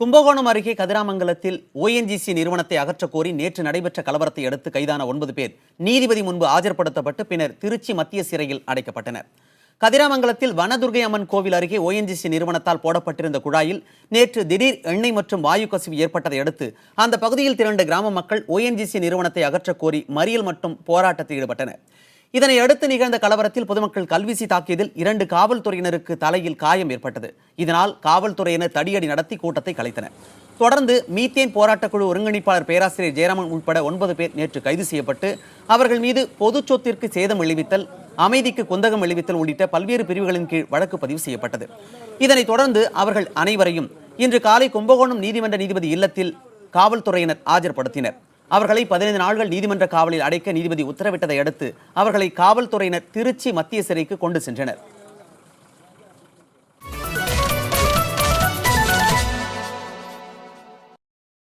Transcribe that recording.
கும்பகோணம் அருகே கதிராமங்கலத்தில் ஓஎன்ஜிசி நிறுவனத்தை அகற்றக் கோரி நேற்று நடைபெற்ற கலவரத்தை அடுத்து கைதான 9 பேர் நீதிபதி முன்பு ஆஜர்படுத்தப்பட்டு பின்னர் திருச்சி மத்திய சிறையில் அடைக்கப்பட்டனர். கதிராமங்கலத்தில் வனதுர்கை அம்மன் கோவில் அருகே ஓஎன்ஜிசி நிறுவனத்தால் போடப்பட்டிருந்த குழாயில் நேற்று திடீர் எண்ணெய் மற்றும் வாயு கசிவு ஏற்பட்டதை அடுத்து அந்த பகுதியில் திரண்ட கிராம மக்கள் ஓஎன்ஜிசி நிறுவனத்தை அகற்றக் கோரி மறியல் மற்றும் போராட்டத்தில் ஈடுபட்டனர். இதனை அடுத்து நிகழ்ந்த கலவரத்தில் பொதுமக்கள் கல்வீசி தாக்கியதில் 2 காவல்துறையினருக்கு தலையில் காயம் ஏற்பட்டது. இதனால் காவல்துறையினர் தடியடி நடத்தி கூட்டத்தை கலைத்தனர். தொடர்ந்து மீத்தேன் போராட்டக்குழு ஒருங்கிணைப்பாளர் பேராசிரியர் ஜெயராமன் உட்பட 9 பேர் நேற்று கைது செய்யப்பட்டு அவர்கள் மீது பொது சொத்திற்கு சேதம் விளைவித்தல், அமைதிக்கு குந்தகம் விளைவித்தல் உள்ளிட்ட பல்வேறு பிரிவுகளின் கீழ் வழக்கு பதிவு செய்யப்பட்டது. இதனைத் தொடர்ந்து அவர்கள் அனைவரையும் இன்று காலை கும்பகோணம் நீதிமன்ற நீதிபதி இல்லத்தில் காவல்துறையினர் ஆஜர்படுத்தினர். அவர்களை 15 நாட்கள் நீதிமன்ற காவலில் அடைக்க நீதிபதி உத்தரவிட்டதை அடுத்து அவர்களை காவல்துறையினர் திருச்சி மத்திய சிறைக்கு கொண்டு சென்றனர்.